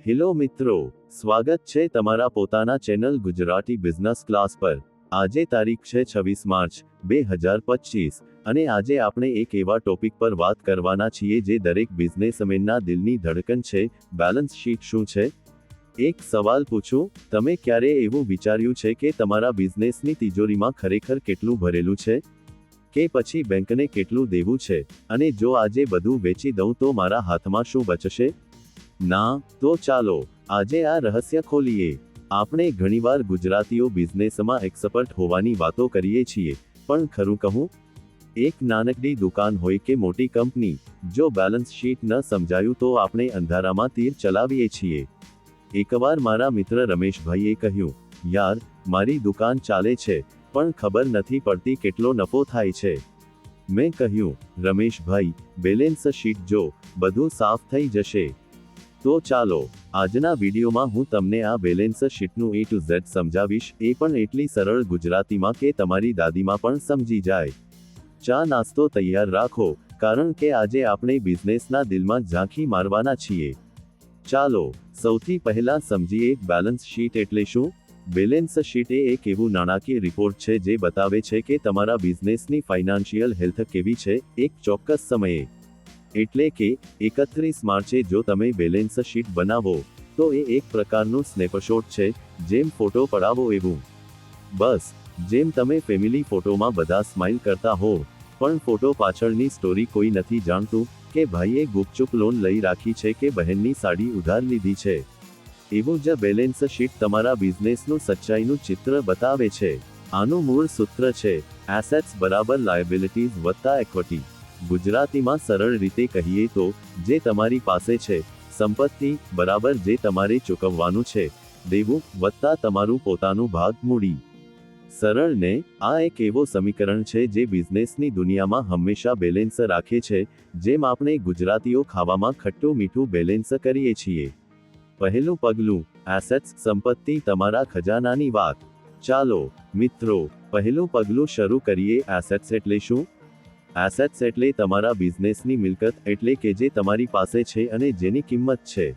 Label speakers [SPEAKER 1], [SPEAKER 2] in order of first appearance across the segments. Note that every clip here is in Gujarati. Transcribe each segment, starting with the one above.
[SPEAKER 1] હેલો મિત્રો, સ્વાગત છે તમારા પોતાના ચેનલ ગુજરાતી બિઝનેસ ક્લાસ પર। આજે તારીખ છે 26 માર્ચ 2025 અને આજે આપણે એક એવા ટોપિક પર વાત કરવાના છીએ જે દરેક બિઝનેસમેનના દિલની ધડકન છે। બેલેન્સ શીટ શું છે? એક સવાલ પૂછું, તમે ક્યારે એવું વિચાર્યું છે કે તમારા બિઝનેસની તિજોરીમાં ખરેખર કેટલું ભરેલું છે? કે પછી બેંકને કેટલું દેવું છે, અને જો આજે બધું વેચી દઉં તો મારા હાથમાં શું બચશે? ના, તો ચાલો આજે આ રહસ્ય ખોલીએ। આપણે ઘણીવાર ગુજરાતીઓ બિઝનેસમાં એક્સપર્ટ હોવાની વાતો કરીએ છીએ, પણ ખરું કહું, એક નાનકડી દુકાન હોય કે મોટી કંપની, જો બેલેન્સ શીટ ન સમજાયું તો આપણે અંધારામાં તીર ચલાવીએ છીએ। એકવાર મારા મિત્ર રમેશભાઈએ કહ્યું, યાર, મારી દુકાન ચાલે છે, પણ ખબર નથી પડતી કેટલો નફો થાય છે। મેં કહ્યું, રમેશભાઈ, બેલેન્સ શીટ જો, બધું સાફ થઈ જશે। તો ચાલો આજના વિડીયોમાં હું તમને આ બેલેન્સ શીટનું A to Z સમજાવીશ, એ પણ એટલી સરળ ગુજરાતીમાં કે તમારી દાદીમાં પણ સમજી જાય। ચા નાસ્તો તૈયાર રાખો, કારણ કે આજે આપણે બિઝનેસના દિલમાં ઝાંખી મારવાના છીએ। ચાલો સૌથી પહેલા સમજીએ બેલેન્સ શીટ એટલે શું। બેલેન્સ શીટ એ એક એવું નાણાકીય રિપોર્ટ છે જે બતાવે છે કે તમારા બિઝનેસની ફાઇનાન્શિયલ હેલ્થ કેવી છે એક ચોક્કસ સમયે। એટલે કે 31 માર્ચે જો તમે બેલેન્સ શીટ બનાવો તો એ એક પ્રકારનું સ્નેપશોટ છે, જેમ ફોટો પડાવો એવું। બસ જેમ તમે ફેમિલી ફોટોમાં બધા સ્માઇલ કરતા હો, પણ ફોટો પાછળની સ્ટોરી કોઈ નથી જાણતું, કે ભાઈએ ગુપચુપ લોન લઈ રાખી છે કે બહેનની સાડી ઉધાર લીધી છે, એવું જ બેલેન્સ શીટ તમારા બિઝનેસનું સચ્ચાઈનું ચિત્ર બતાવે છે। આનું મૂળ સૂત્ર છે એસેટ્સ બરાબર લાયબિલિટીઝ વત્તા ઇક્વિટી। ગુજરાતીમાં સરળ રીતે કહીએ તો, જે તમારી પાસે છે, સંપત્તિ બરાબર જે તમારે ચૂકવવાનું છે, દેવું વત્તા તમારું પોતાનું ભાગ મૂડી। સરળ ને? આ એક એવો સમીકરણ છે જે બિઝનેસની દુનિયામાં હંમેશા બેલેન્સ રાખે છે, જેમ આપણે ગુજરાતીઓ ખાવામાં ખટ્ટું મીઠું બેલેન્સ કરીએ છીએ। પહેલું પગલું, એસેટ્સ સંપત્તિ તમારા ખજાનાની વાત। ચાલો મિત્રો પહેલું પગલું શરૂ કરીએ। એસેટ્સ એટલે શું? એસેટ્સ એટલે તમારા બિઝનેસની મિલકત, એટલે કે જે તમારી પાસે છે અને જેની કિંમત છે।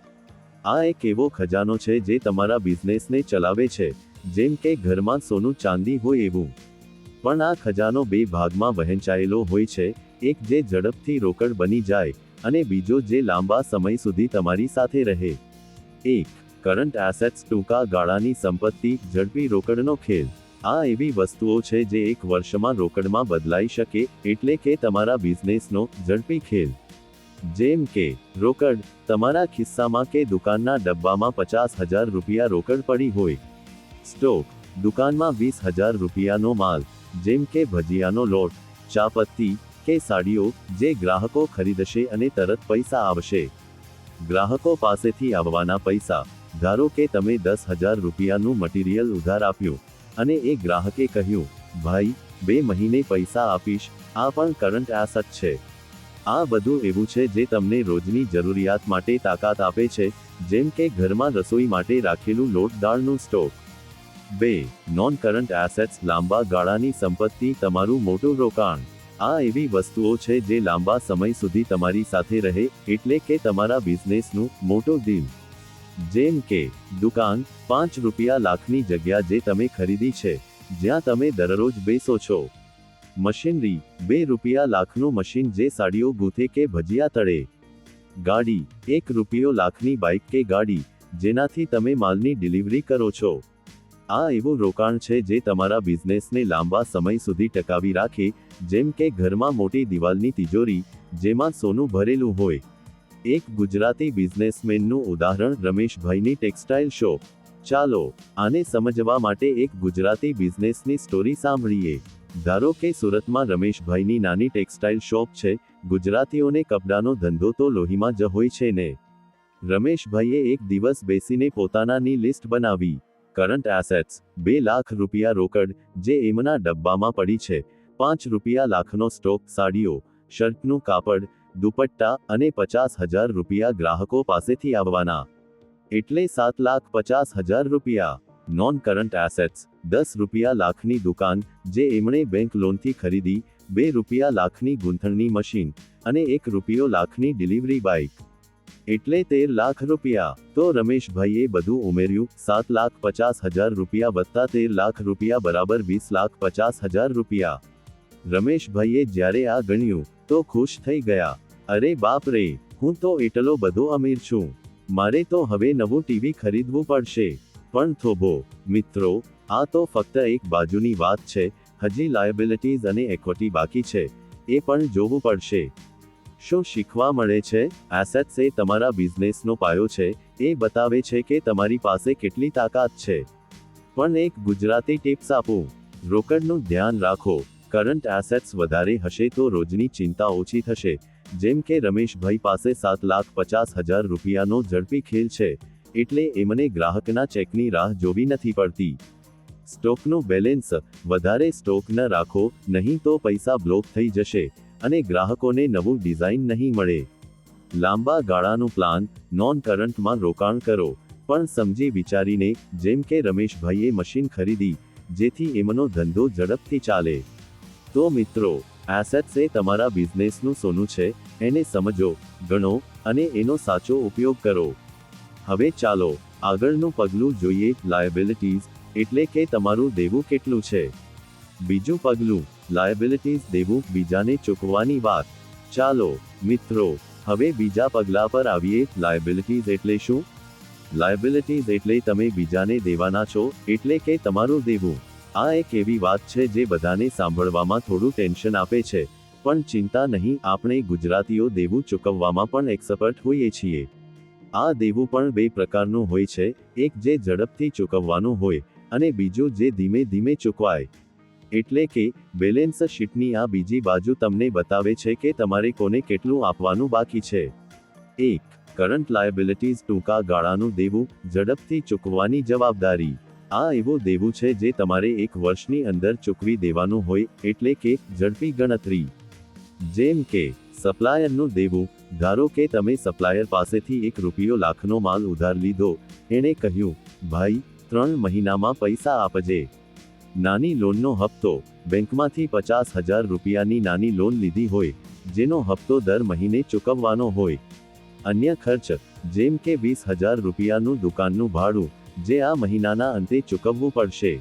[SPEAKER 1] આ એક એવો ખજાનો છે જે તમારા બિઝનેસને ચલાવે છે, જેમ કે ઘરમાં સોનું ચાંદી હોય એવું। પણ આ ખજાનો બે ભાગમાં વહેંચાયેલો હોય છે, એક જે ઝડપથી રોકડ બની જાય, અને બીજો જે લાંબા સમય સુધી તમારી સાથે રહે। એક કરંટ એસેટ્સ ટૂંકા ગાળાની સંપત્તિ, ઝડપી રોકડનો ખેલ। આ એવી વસ્તુઓ છે જે એક વર્ષમાં રોકડમાં બદલાઈ શકે, એટલે કે તમારા બિઝનેસનો ઝડપી ખેલ। જેમ કે રોકડ, તમારા ખિસ્સામાં કે દુકાનના ડબ્બામાં 50,000 રૂપિયા રોકડ પડી હોય। સ્ટોક, દુકાનમાં 20,000 રૂપિયાનો માલ, જેમ કે ભજીયાનો લોટ, ચાપત્તી કે સાડીઓ, જે ગ્રાહકો ખરીદશે અને તરત પૈસા આવશે। ગ્રાહકો પાસેથી આવવાના પૈસા, ધારો કે તમે 10,000 રૂપિયાનું મટીરિયલ ઉધાર આપ્યું, અને એ ગ્રાહકે કહ્યું, ભાઈ 2 મહિને પૈસા આપીશ, આ પણ કરંટ એસેટ છે। આ બધું એવું છે જે તમને રોજની જરૂરિયાત માટે તાકાત આપે છે, જેમ કે ઘરમાં રસોઈ માટે રાખેલું લોટ દાળનું સ્ટોક। 2 નોન કરંટ એસેટ્સ લાંબા ગાળાની સંપત્તિ, તમારું મોટું રોકાણ। આ એવી વસ્તુઓ છે જે લાંબા સમય સુધી તમારી સાથે રહે, એટલે કે તમારા બિઝનેસનું મોટું દિલ। જેમ કે દુકાન, 5 રૂપિયા લાખની જગ્યા જે તમે ખરીદી છે, જ્યાં તમે દરરોજ બેસો છો। મશીનરી, 2 રૂપિયા લાખનું મશીન જે સાડીઓ ગૂંથે કે ભજીયા તળે। ગાડી, 1 રૂપિયો લાખની બાઇક કે ગાડી, જેનાથી તમે માલની ડિલિવરી કરો છો। આ એવું રોકાણ છે જે તમારા બિઝનેસને લાંબા સમય સુધી ટકાવી રાખે, જેમ કે ઘરમાં મોટી દિવાલની તિજોરી, જેમાં સોનું ભરેલું હોય। એક ગુજરાતી બિઝનેસમેનનું ઉદાહરણ, રમેશભાઈની ટેક્સટાઇલ શોપ। ચાલો આને સમજવા માટે એક ગુજરાતી બિઝનેસની સ્ટોરી સાંભળીએ। ધારો કે સુરતમાં રમેશભાઈની નાની ટેક્સટાઇલ શોપ છે। ગુજરાતીઓને કપડાનો ધંધો તો લોહીમાં જ હોય છે ને। રમેશભાઈએ એક દિવસ બેસીને પોતાનાની લિસ્ટ બનાવી। કરંટ એસેટ્સ, 2 લાખ રૂપિયા રોકડ, જે એમના ડબ્બામાં પડી છે, 5 રૂપિયા લાખનો સ્ટોક, સાડીઓ, શર્ટનું કાપડ, દુપટ્ટા, અને 50,000 રૂપિયા ગ્રાહકો પાસેથી આવવાના, એટલે 7,50,000 રૂપિયા। નોન કરંટ એસેટ્સ, 10 રૂપિયા લાખની દુકાન, જે એમણે બેંક લોનથી ખરીદી, 2 રૂપિયા લાખની ગૂંથણની મશીન, અને 1 રૂપિયો લાખની ડિલિવરી બાઇક। એટલે 13 લાખ રૂપિયા. તો રમેશભાઈએ બધું ઉમેર્યું, 7,50,000 રૂપિયા વત્તા 13 લાખ રૂપિયા બરાબર 20,50,000 રૂપિયા. રમેશભાઈએ જ્યારે આ ગણ્યું, તો ખુશ થઈ ગયા. અરે બાપ રે, હું તો એટલો બધો અમીર છું. મારે તો હવે નવું ટીવી ખરીદવું પડશે. પણ થોભો મિત્રો, આ તો ફક્ત એક બાજુની વાત છે. હજી લાયબિલિટીઝ અને ઇક્વિટી બાકી છે, એ પણ જોવું પડશે. શું શીખવા મળે છે? એસેટ્સ એ તમારા બિઝનેસનો પાયો છે. એ બતાવે છે કે તમારી પાસે કેટલી તાકાત છે. પણ એક ગુજરાતી ટિપ્સ આપું, રોકડનું ધ્યાન રાખો. કરંટ એસેટ્સ વધારે હશે તો રોજની ચિંતા ઓછી થશે. જેમ કે રમેશભાઈ પાસે 7,50,000 રૂપિયાનો ઝડપી ખેલ છે, એટલે એમને ગ્રાહકના ચેકની રાહ જોવી નથી પડતી. સ્ટોકનું બેલેન્સ, વધારે સ્ટોક ન રાખો, નહીં તો પૈસા બ્લોક થઈ જશે અને ગ્રાહકોને નવું ડિઝાઇન નહીં મળે. લાંબા ગાળાનું પ્લાન, નોન કરંટમાં રોકાણ કરો, પણ સમજી વિચારીને. જેમ કે રમેશભાઈએ મશીન ખરીદી, જેથી એમનો ધંધો ઝડપથી ચાલે. તો મિત્રો, એસેટ્સ એ તમારા બિઝનેસનું સોનું છે. એને સમજો, ગણો અને એનો સાચો ઉપયોગ કરો. હવે ચાલો આગળનું પગલું જોઈએ. લાયબિલિટીઝ એટલે કે તમારું દેવું કેટલું છે. બીજું પગલું, લાયબિલિટીઝ દેવું બીજાને ચૂકવવાની વાત. ચાલો મિત્રો, હવે બીજા પગલા પર આવીએ. લાયબિલિટીઝ એટલે શું? લાયબિલિટીઝ એટલે તમે બીજાને દેવાના છો, એટલે કે તમારું દેવું. આ એક એવી વાત છે જે બધાને સાંભળવામાં થોડું ટેન્શન આપે છે. પણ ચિંતા નહીં, આપણે ગુજરાતીઓ દેવું ચૂકવવામાં પણ એક્સપર્ટ હોઈએ છીએ. આ દેવું પણ બે પ્રકારનું હોય છે. એક જે ઝડપથી ચૂકવવાનું હોય, અને બીજું જે ધીમે ધીમે ચૂકવાય. એટલે કે બેલેન્સ શીટની આ બીજી બાજુ તમને બતાવે છે કે તમારે કોને કેટલું આપવાનું બાકી છે. 1. કરંટ લાયબિલિટીઝ ટૂંકા ગાળાનું દેવું, ઝડપથી ચૂકવવાની જવાબદારી. આ એવું દેવું છે જે તમારે 1 વર્ષની અંદર ચૂકવી દેવાનું હોય, એટલે કે ઝડપી ગણતરી. જેમ કે સપ્લાયરનું દેવું. ધારો કે તમે સપ્લાયર પાસેથી 1 રૂપિયો લાખનો માલ ઉધાર લીધો. એણે કહ્યું, ભાઈ 3 મહિનામાં પૈસા આપજે. નાની લોનનો હપ્તો. બેંકમાંથી 50,000 રૂપિયાની નાની લોન લીધી હોય, જેનો હપ્તો દર મહિને ચૂકવવાનો હોય. અન્ય ખર્ચ, જેમ કે 20,000 રૂપિયાનું દુકાનનું ભાડું, જે આ મહિનાના અંતે ચૂકવવું પડશે.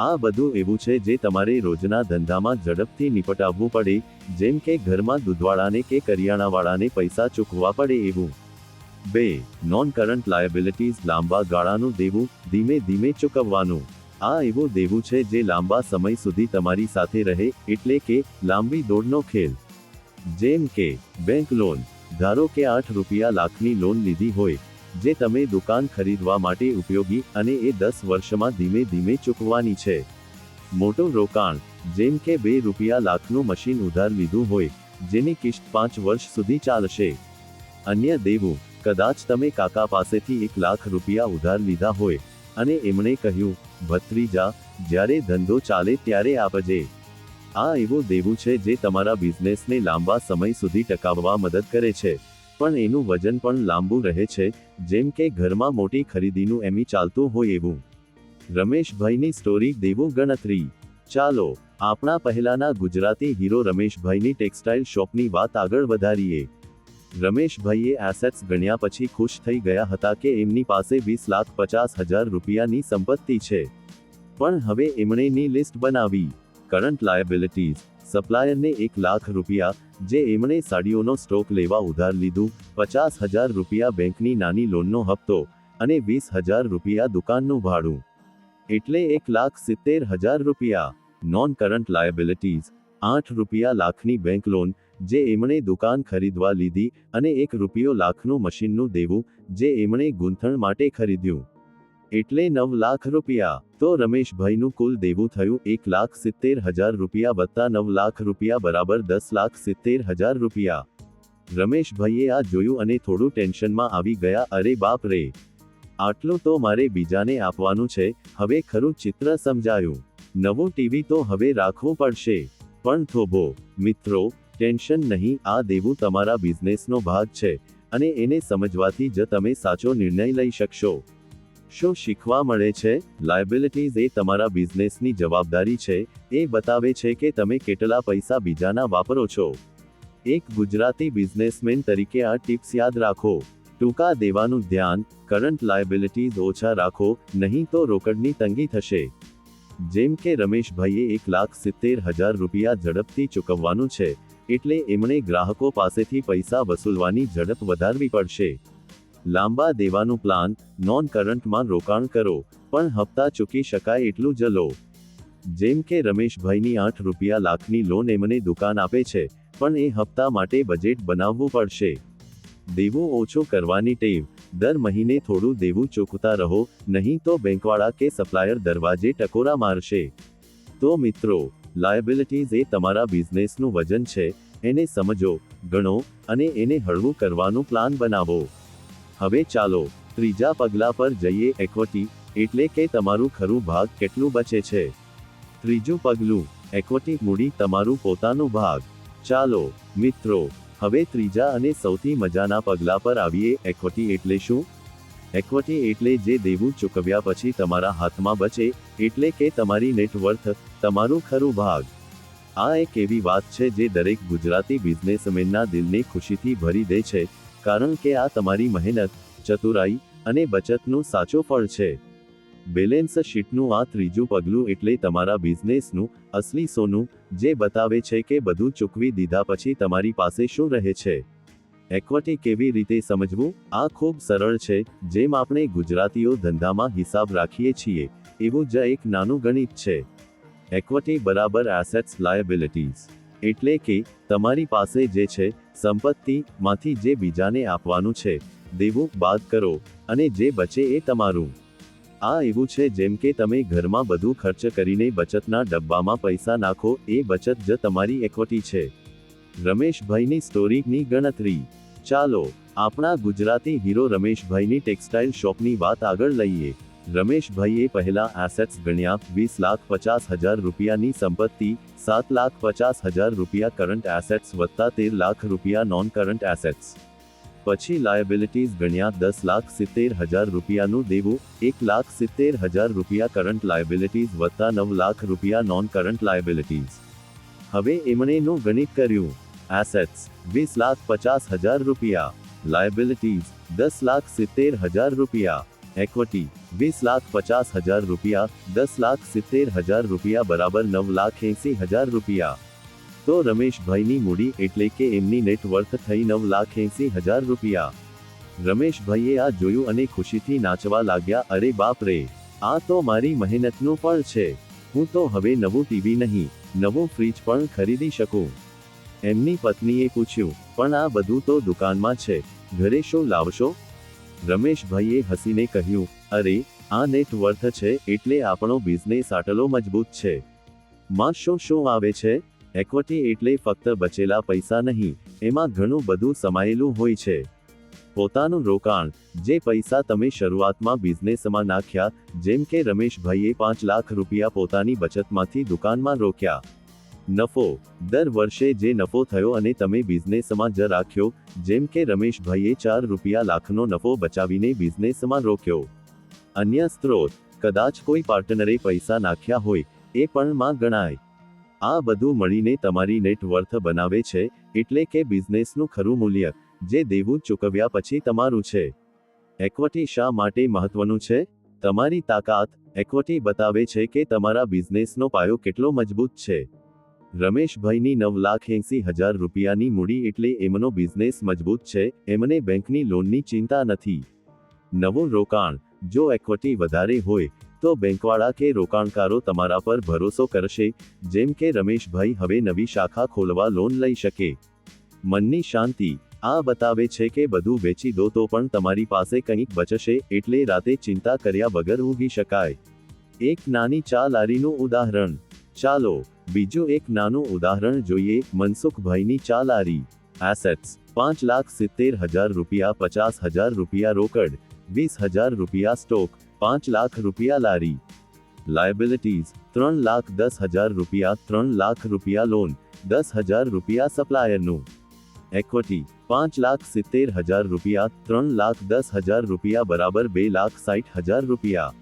[SPEAKER 1] આ બધું એવું છે જે તમારે રોજના ધંધામાં ઝડપથી નિપટાવવું પડે. જેમ કે ઘરમાં દૂધવાળાને કે કરિયાણાવાળાને પૈસા ચૂકવવા પડે એવું. 2. નોન કરંટ લાયબિલિટીઝ લાંબા ગાળાનું દેવું, ધીમે ધીમે ચૂકવવાનું. આ એવું દેવું છે જે લાંબા સમય સુધી તમારી સાથે રહે, એટલે કે લાંબી દોડનો ખેલ. જેમ કે બેંક લોન. ધારો કે 8 રૂપિયા લાખની લોન લીધી હોય, જે તમે દુકાન ખરીદવા માટે ઉપયોગી, અને એ 10 વર્ષમાં ધીમે ધીમે ચૂકવવાની છે. મોટું રોકાણ. જેમ કે 2 રૂપિયા લાખનું મશીન ઉધાર લીધું હોય, જેની કિસ્ત 5 વર્ષ સુધી ચાલશે. અન્ય દેવું. કદાચ તમે કાકા પાસેથી 1 લાખ રૂપિયા ઉધાર લીધા હોય, અને એમણે કહ્યું, ભત્રીજા, જ્યારે ધંધો ચાલે ત્યારે આપજે. આ એવું દેવું છે જે તમારા બિઝનેસને લાંબા સમય સુધી ટકાવવા મદદ કરે છે, પણ એનું વજન પણ લાંબુ રહે છે. જેમ કે ઘરમાં મોટી ખરીદીનું એમી ચાલતું હોય એવું. રમેશભાઈની સ્ટોરી, દેવું ગણતરી. ચાલો આપણા પહેલાના ગુજરાતી હીરો રમેશભાઈની ટેક્સટાઇલ શોપની વાત આગળ વધારીએ. રમેશભાઈએ એસેટ્સ ગણ્યા પછી ખુશ થઈ ગયા હતા કે એમની પાસે 20,50,000 રૂપિયાની સંપત્તિ છે. પણ હવે એમણે ની લિસ્ટ બનાવી. Current liabilities. સપ્લાયરને 1 લાખ રૂપિયા, જે એમણે સાડીઓનો સ્ટોક લેવા ઉધાર લીધું. 50,000 રૂપિયા બેંકની નાની લોનનો હપ્તો, અને 20,000 રૂપિયા દુકાનનું ભાડું. એટલે 1,70,000 રૂપિયા. Non current liabilities. 8 રૂપિયા લાખની બેંક લોન, જે એમણે દુકાન ખરીદવા લીધી, અને 1 રૂપિયો લાખનું મશીનનું દેવું, જે એમણે ગૂંથણ માટે ખરીદ્યું. એટલે 9 લાખ રૂપિયા. તો રમેશભાઈનું કુલ દેવું થયું 1,70,000 રૂપિયા વત્તા 9 લાખ રૂપિયા બરાબર 10,70,000 રૂપિયા. રમેશભાઈએ આ જોયું અને થોડું ટેન્શનમાં આવી ગયા. અરે બાપ રે, આટલું તો મારે બીજાને આપવાનું છે. હવે ખરું ચિત્ર સમજાયું. નવું ટીવી તો હવે રાખવું પડશે. પણ થોભો મિત્રો, ટેન્શન નહીં, આ દેવું તમારા બિઝનેસનો ભાગ છે, અને એને સમજવાથી જ તમે સાચો નિર્ણય લઈ શકશો. શું શીખવા મળે છે? લાયબિલિટીઝ એ તમારા બિઝનેસની જવાબદારી છે. એ બતાવે છે કે તમે કેટલા પૈસા બીજાના વાપરો છો. એક ગુજરાતી બિઝનેસમેન તરીકે આ ટિપ્સ યાદ રાખો. ટૂંકા દેવાનું ધ્યાન, કરંટ લાયબિલિટીઝ ઓછા રાખો, નહીં તો રોકડની તંગી થશે. જેમ કે રમેશભાઈએ 1,70,000 રૂપિયા ઝડપથી ચૂકવવાનું છે, એટલે એમણે ગ્રાહકો પાસેથી પૈસા વસૂલવાની ઝડપ વધારવી પડશે. લાંબા દેવાનું પ્લાન, નોન કરંટમાં રોકાણ કરો, પણ હપ્તા ચૂકી શકાય એટલું જ લો. જેમ કે રમેશભાઈની 8 રૂપિયા લાખની લોન એમને દુકાન આપે છે, પણ એ હપ્તા માટે બજેટ બનાવવું પડશે. દેવું ઓછું કરવાની ટેવ, દર મહિને થોડું દેવું ચૂકવતા રહો, નહીં તો બેંકવાળા કે સપ્લાયર દરવાજે ટકોરા મારશે. તો મિત્રો, લાયબિલિટીઝ એ તમારા બિઝનેસનું વજન છે, એને સમજો, ગણો, અને એને હળવું કરવાનું પ્લાન બનાવો. હવે ચાલો ત્રીજા પગલા પર જઈએ. ઇક્વિટી એટલે કે તમારું ખરું ભાગ કેટલું બચે છે. ત્રીજું પગલું, ઇક્વિટી મૂડી, તમારું પોતાનું ભાગ. ચાલો મિત્રો, હવે ત્રીજા અને સૌથી મજાના પગલા પર આવીએ. ઇક્વિટી એટલે શું? ઇક્વિટી એટલે જે દેવું ચૂકવ્યા પછી તમારા હાથમાં બચે, એટલે કે તમારી નેટવર્થ, તમારું ખરું ભાગ. આ એક એવી વાત છે જે દરેક ગુજરાતી બિઝનેસમેનના દિલને ખુશીથી ભરી દે છે, કારણ કે આ તમારી મહેનત, ચતુરાઈ અને બચતનું સાચું ફળ છે. બેલેન્સ શીટનું આ ત્રીજું પગલું એટલે તમારા બિઝનેસનું અસલી સોનું, જે બતાવે છે કે બધું ચૂકવી દીધા પછી તમારી પાસે શું રહે છે. ઇક્વિટી કેવી રીતે સમજવું? આ ખૂબ સરળ છે. જેમ આપણે ગુજરાતીઓ ધંધામાં હિસાબ રાખીએ છીએ, એવું જ એક નાનું ગણિત છે. ઇક્વિટી બરાબર એસેટ્સ લાયબિલિટીઝ. એટલે કે તમારી પાસે જે છે, સંપત્તિ માંથી જે બીજાને આપવાનું છે, દેવું બાદ કરો, અને જે બચે એ તમારું. આ એવું છે જેમ કે તમે ઘરમાં બધું ખર્ચ કરીને બચતના ડબ્બામાં પૈસા નાખો, એ બચત જ તમારી ઇક્વિટી છે. રમેશભાઈની સ્ટોરીની ગણતરી. ચાલો આપણા ગુજરાતી હીરો રમેશભાઈની ટેક્સટાઇલ શોપની વાત આગળ લઈએ. રમેશભાઈએ પહેલા એસેટ્સ ગણ્યા. 20,50,000 રૂપિયાની સંપત્તિ, 7,50,000 રૂપિયા કરંટ એસેટ્સ વત્તા 13 લાખ રૂપિયા નોન કરંટ એસેટ્સ. પછી લાયબિલિટીઝ ગણ્યા. 10,70,000 રૂપિયાનું દેવું, 1,70,000 રૂપિયા કરંટ લાયબિલિટીઝ વત્તા 9 લાખ રૂપિયા નોન કરંટ લાયબિલિટીઝ. હવે એમણે નું ગણિત કર્યું. એસેટ્સ 20,50,000 રૂપિયા, લાયબિલિટીઝ 10,70,000 રૂપિયા, ઇક્વિટી 20,50,000 રૂપિયા, 10,70,000 રૂપિયા બરાબર 9,80,000 રૂપિયા. તો રમેશભાઈની મૂડી એટલે કે એમની નેટવર્થ થઈ 9,80,000 રૂપિયા. રમેશભાઈએ આ જોયું અને ખુશીથી નાચવા લાગ્યા. અરે બાપ રે, આ તો મારી મહેનતનું ફળ છે. હું તો હવે નવું ટીવી નહીં, નવું ફ્રીજ પણ ખરીદી શકું. એમની પત્નીએ પૂછ્યું, પણ આ બધું તો દુકાનમાં છે, ઘરે શું લાવશો? રમેશભાઈએ હસીને કહ્યું, અરે આ નેટવર્થ છે, એટલે આપણો બિઝનેસ આટલો મજબૂત છે. માં શું શું આવે છે? ઇક્વિટી એટલે ફક્ત બચેલા પૈસા નહીં, એમાં ઘણું બધું સમાયેલું હોય છે. પોતાનું રોકાણ, જે પૈસા તમે શરૂઆતમાં બિઝનેસમાં નાખ્યા, જેમ કે રમેશભાઈએ 5 લાખ રૂપિયા પોતાની બચતમાંથી દુકાનમાં રોક્યા. નફો, દર વર્ષે જે નફો થયો અને તમે બિઝનેસમાં જ રાખ્યો, જેમ કે રમેશભાઈએ 4 રૂપિયા લાખનો નફો બચાવીને બિઝનેસમાં રોક્યો. અન્ય સ્ત્રોત, કદાચ કોઈ પાર્ટનરે પૈસા નાખ્યા હોય, એ પણ માં ગણાય. આ બધું મળીને તમારી નેટવર્થ બનાવે છે, એટલે કે બિઝનેસનું ખરું મૂલ્ય, જે દેવું ચૂકવ્યા પછી તમારું છે. ઇક્વિટી શા માટે મહત્વનું છે? તમારી તાકાત. ઇક્વિટી બતાવે છે કે તમારા બિઝનેસનો પાયો કેટલો મજબૂત છે. રમેશભાઈની 9,80,000 રૂપિયાની મૂડી એટલે એમનો બિઝનેસ મજબૂત છે, એમને બેંકની લોનની ચિંતા નથી. નવું રોકાણ, જો ઇક્વિટી વધારે હોય, તો બેંકવાળા કે રોકાણકારો તમારા પર ભરોસો કરશે, જેમ કે રમેશભાઈ હવે નવી શાખા ખોલવા લોન લઈ શકે. મનની શાંતિ, આ બતાવે છે કે બધું વેચી દો તો પણ તમારી પાસે કંઈક બચશે, એટલે રાતે ચિંતા કર્યા વગર ઊંઘી શકાય. એક નાની ચા લારીનું ઉદાહરણ. ચાલો બીજું એક નાનું ઉદાહરણ જોઈએ. મનસુખભાઈની ચા લારી. એસેટ્સ 5,70,000 રૂપિયા, 50,000 રૂપિયા રોકડ, 20,000 રૂપિયા સ્ટોક, 5 લાખ રૂપિયા લારી. લાયબિલિટીઝ 3,10,000 રૂપિયા, 3 લાખ રૂપિયા લોન, 10,000 રૂપિયા સપ્લાયરનું. ઇક્વિટી 5,70,000 રૂપિયા, 3,10,000 રૂપિયા બરાબર 2,60,000 રૂપિયા.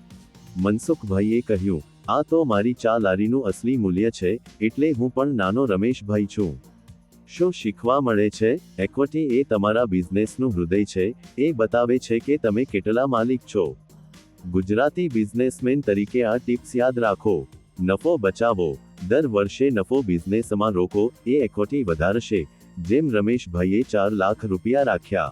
[SPEAKER 1] મનસુખભાઈએ કહ્યું, આ તો મારી ચા લારીનું અસલી મૂલ્ય છે, એટલે હું પણ નાનો રમેશભાઈ છું. શું શીખવા મળે છે? ઇક્વિટી એ તમારા બિઝનેસનું હૃદય છે. એ બતાવે છે કે તમે કેટલા માલિક છો. ગુજરાતી બિઝનેસમેન તરીકે આ ટિપ્સ યાદ રાખો. નફો બચાવો. દર વર્ષે નફો બિઝનેસમાં રોકો, એ ઇક્વિટી વધારશે. જેમ રમેશભાઈએ 4 લાખ રૂપિયા રાખ્યા.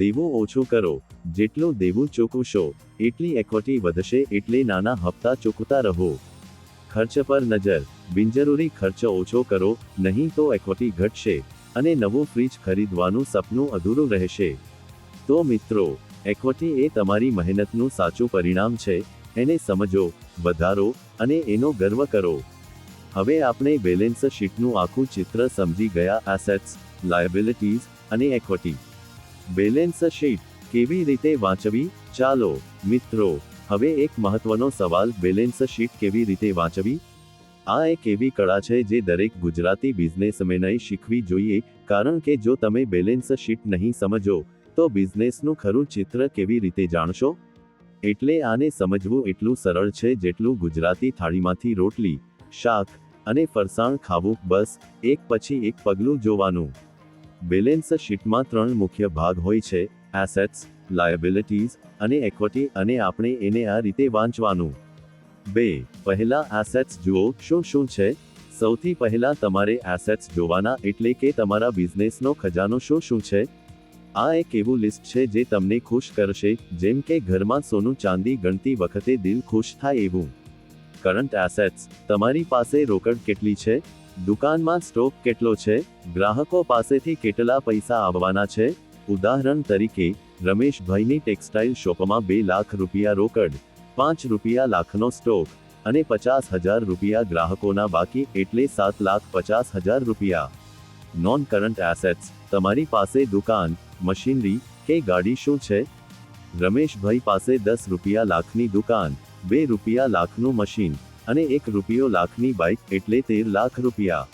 [SPEAKER 1] દેવું ઓછું કરો. જેટલું દેવું ચૂકવશો એટલી ઇક્વિટી વધશે. એટલે નાના હપ્તા ચૂકવતા રહો. ખર્ચ પર નજર. બિનજરૂરી ખર્ચ ઓછો કરો, નહીં તો ઇક્વિટી ઘટશે અને નવું ફ્રીજ ખરીદવાનું સપનું અધૂરું રહેશે. તો મિત્રો, ઇક્વિટી એ તમારી મહેનતનું સાચું પરિણામ છે. એને સમજો, વધારો અને એનો ગર્વ કરો. હવે આપણે બેલેન્સ શીટનું આખું ચિત્ર સમજી ગયા. એસેટ્સ, લાયબિલિટીઝ અને ઇક્વિટી. બેલેન્સ શીટ કેવી રીતે વાંચવી? ચાલો મિત્રો, હવે એક મહત્વનો સવાલ, બેલેન્સ શીટ કેવી રીતે વાંચવી? આ એક એવી કળા છે જે દરેક ગુજરાતી બિઝનેસમેનએ શીખવી જોઈએ, કારણ કે જો તમે બેલેન્સ શીટ નહીં સમજો તો બિઝનેસનું ખરું ચિત્ર કેવી રીતે જાણશો? એટલે આને સમજવું એટલું સરળ છે જેટલું ગુજરાતી થાળીમાંથી રોટલી, શાક અને ફરસાણ ખાવું. બસ એક પછી એક પગલું જોવાનું. બેલેન્સ શીટમાં 3 મુખ્ય ભાગ હોય છે: એસેટ્સ, લાયબિલિટીઝ અને ઇક્વિટી. અને આપણે એને આ રીતે વાંચવાનું. 2. પહેલા એસેટ્સ જુઓ. શું છે? સૌથી પહેલા તમારે એસેટ્સ જોવાના, એટલે કે તમારા બિઝનેસનો ખજાનો શું છે. આ એક એવું લિસ્ટ છે જે તમને ખુશ કરશે, જેમ કે ઘરમાં સોનું ચાંદી ગણતી વખતે દિલ ખુશ થાય એવું. કરંટ એસેટ્સ, તમારી પાસે રોકડ કેટલી છે? દુકાનમાં સ્ટોક કેટલો છે? ગ્રાહકો પાસેથી કેટલા પૈસા આવવાના છે? ઉદાહરણ તરીકે, રમેશભાઈની ટેક્સટાઇલ શોપમાં 2 લાખ રૂપિયા રોકડ, 5 રૂપિયા લાખનો સ્ટોક અને 50,000 રૂપિયા ગ્રાહકોના બાકી, એટલે 7,50,000 રૂપિયા. નોન કરંટ એસેટ્સ, તમારી પાસે દુકાન, મશીનરી કે ગાડી શું છે? રમેશભાઈ પાસે 10 રૂપિયા લાખની દુકાન, 2 રૂપિયા લાખનું મશીન અને 1 રૂપિયો લાખની બાઇક, એટલે 13 લાખ રૂપિયા.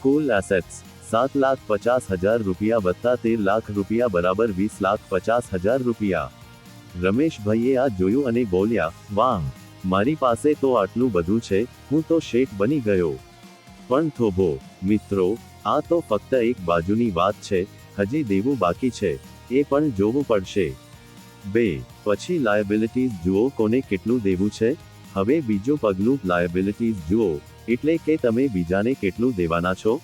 [SPEAKER 1] કુલ એસેટ્સ 7,50,000 રૂપિયા વત્તા 13 લાખ રૂપિયા બરાબર 20,50,000 રૂપિયા. રમેશભાઈએ આ જોયું અને બોલ્યા, વાહ, મારી પાસે તો આટલું બધું છે, હું તો શેઠ બની ગયો. પણ થોભો મિત્રો, આ તો ફક્ત એક બાજુની વાત છે. હજી દેવું બાકી છે, એ પણ જોવું પડશે. 2. પછી લાયબિલિટીઝ જુઓ. કોને કેટલું દેવું છે? હવે બીજું પગલું, લાયબિલિટીઝ જુઓ, એટલે કે તમે બીજાને કેટલું દેવાના છો.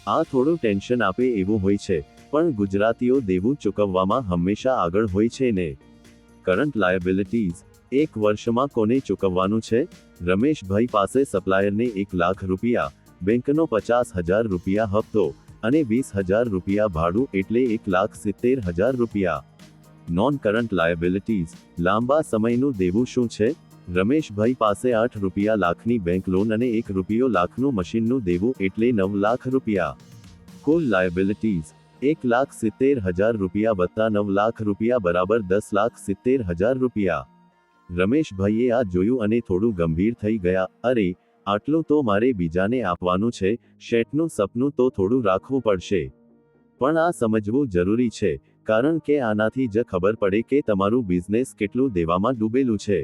[SPEAKER 1] આ થોડું ટેન્શન આપે એવું હોય છે, પણ ગુજરાતીઓ દેવું ચૂકવવામાં હંમેશા આગળ હોય છે ને. કરંટ લાયબિલિટીઝ, એક વર્ષમાં કોને ચૂકવવાનું છે? રમેશભાઈ પાસે સપ્લાયરને 1 લાખ રૂપિયા, બેંકનો 50,000 રૂપિયા હપ્તો અને 20,000 રૂપિયા ભાડું, એટલે 1,70,000 રૂપિયા. નોન કરંટ લાયબિલિટીઝ, લાંબા સમયનું દેવું શું છે? રમેશભાઈ પાસે 8 રૂપિયા લાખની બેંક લોન અને 1 રૂપિયો લાખનું મશીનનું દેવું, એટલે 9 લાખ રૂપિયા. કુલ લાયબિલિટીઝ 1,70,000 રૂપિયા વત્તા 9 લાખ રૂપિયા બરાબર 10,70,000 રૂપિયા. રમેશભાઈએ આ જોયું અને થોડું ગંભીર થઈ ગયા. અરે, આટલું તો મારે બીજાને આપવાનું છે. શેઠનું સપનું તો થોડું રાખવું પડશે. પણ આ સમજવું જરૂરી છે, કારણ કે આનાથી જ ખબર પડે કે તમારું બિઝનેસ કેટલું દેવામાં ડૂબેલું છે.